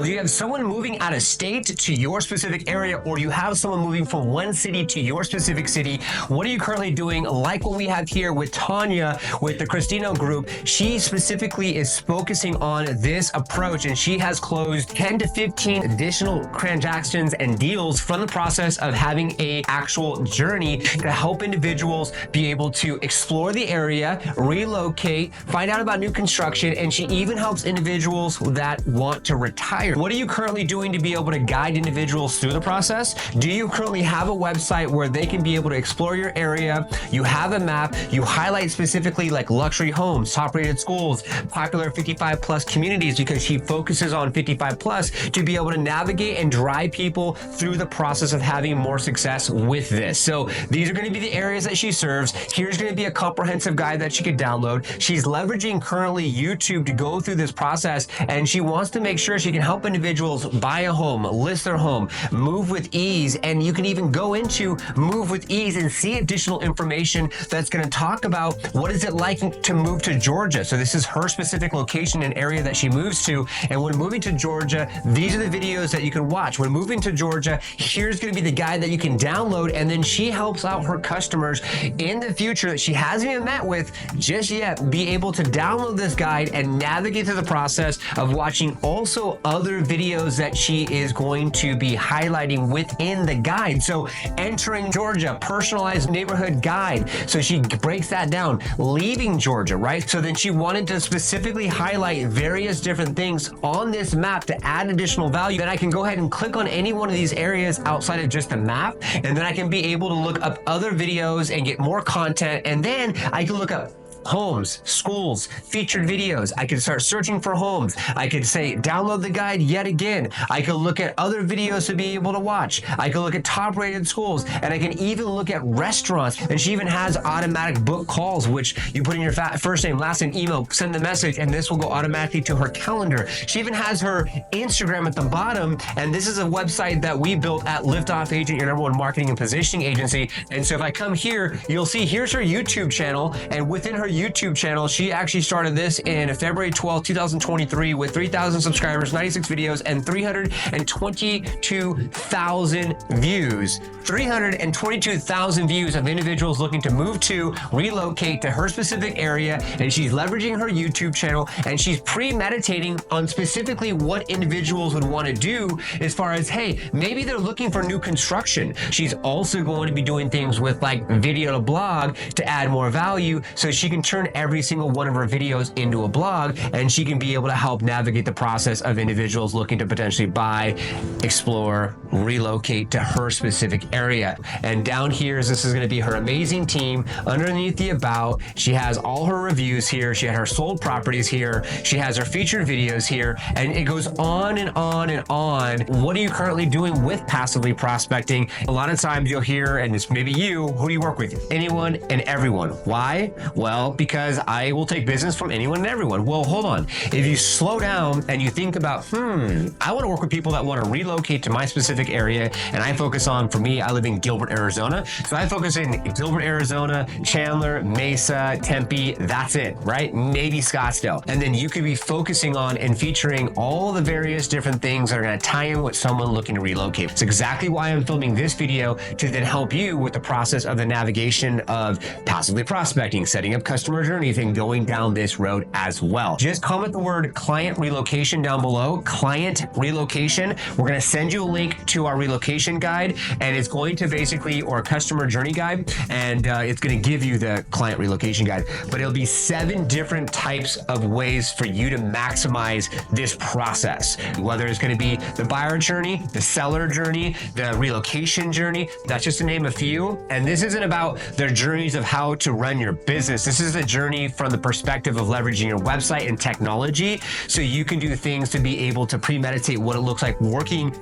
You have someone moving out of state to your specific area, or you have someone moving from one city to your specific city. What are you currently doing? Like what we have here with Tanya with the Christino group, she specifically is focusing on this approach, and she has closed 10 to 15 additional transactions and deals from the process of having a actual journey to help individuals be able to explore the area, relocate, find out about new construction, and she even helps individuals that want to retire. What are you currently doing to be able to guide individuals through the process? Do you currently have a website where they can be able to explore your area? You have a map, you highlight specifically like luxury homes, top rated schools, popular 55 plus communities, because she focuses on 55 plus to be able to navigate and drive people through the process of having more success with this. So these are going to be the areas that she serves. Here's going to be a comprehensive guide that she could download. She's leveraging currently YouTube to go through this process, and she wants to make sure she can help individuals buy a home, list their home, move with ease. And you can even go into move with ease and see additional information that's going to talk about what is it like to move to Georgia. So this is her specific location and area that she moves to. And when moving to Georgia, these are the videos that you can watch. When moving to Georgia, here's going to be the guide that you can download. And then she helps out her customers in the future that she hasn't even met with just yet, be able to download this guide and navigate through the process of watching also other videos that she is going to be highlighting within the guide. So entering Georgia, personalized neighborhood guide. So she breaks that down. Leaving Georgia, right? So then she wanted to specifically highlight various different things on this map to add additional value. Then I can go ahead and click on any one of these areas outside of just the map, and then I can be able to look up other videos and get more content. And then I can look up homes, schools, featured videos. I could start searching for homes. I could say, download the guide yet again. I could look at other videos to be able to watch. I could look at top rated schools, and I can even look at restaurants. And she even has automatic book calls, which you put in your first name, last name, email, send the message, and this will go automatically to her calendar. She even has her Instagram at the bottom, and this is a website that we built at Liftoff Agent, your #1 marketing and positioning agency. And so if I come here, you'll see here's her YouTube channel, and within her YouTube channel, she actually started this in February 12, 2023 with 3,000 subscribers, 96 videos, and 322,000 views. 322,000 views of individuals looking to move to, relocate to her specific area, and she's leveraging her YouTube channel, and she's premeditating on specifically what individuals would want to do as far as, hey, maybe they're looking for new construction. She's also going to be doing things with like video to blog to add more value, so she can turn every single one of her videos into a blog, and she can be able to help navigate the process of individuals looking to potentially buy, explore, relocate to her specific area. And down here, this is going to be her amazing team. Underneath the about, she has all her reviews here. She had her sold properties here. She has her featured videos here, and it goes on and on and on. What are you currently doing with passively prospecting? A lot of times you'll hear, and it's maybe you, who do you work with? Anyone and everyone. Why? Well, because I will take business from anyone and everyone. Well, hold on. If you slow down and you think about, I want to work with people that want to relocate to my specific area, and I focus on, for me, I live in Gilbert, Arizona. So I focus in Gilbert, Arizona, Chandler, Mesa, Tempe, that's it, right? Maybe Scottsdale. And then you could be focusing on and featuring all the various different things that are going to tie in with someone looking to relocate. It's exactly why I'm filming this video, to then help you with the process of the navigation of passively prospecting, setting up customer journey thing, going down this road as well. Just comment the word client relocation down below, client relocation. We're going to send you a link to our relocation guide, and it's going to basically, or a customer journey guide, and it's going to give you the client relocation guide, but it'll be 7 different types of ways for you to maximize this process, whether it's going to be the buyer journey, the seller journey, the relocation journey. That's just to name a few. And this isn't about the journeys of how to run your business. This is a journey from the perspective of leveraging your website and technology, so you can do things to be able to premeditate what it looks like working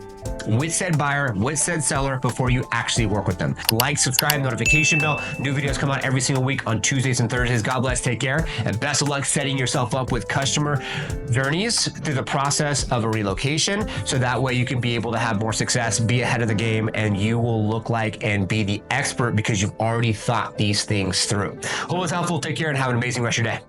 with said buyer, with said seller, before you actually work with them. Like, subscribe, notification bell. New videos come out every single week on Tuesdays and Thursdays. God bless, take care, and best of luck setting yourself up with customer journeys through the process of a relocation, so that way you can be able to have more success, be ahead of the game, and you will look like and be the expert because you've already thought these things through. Hope it's helpful. Take care and have an amazing rest of your day.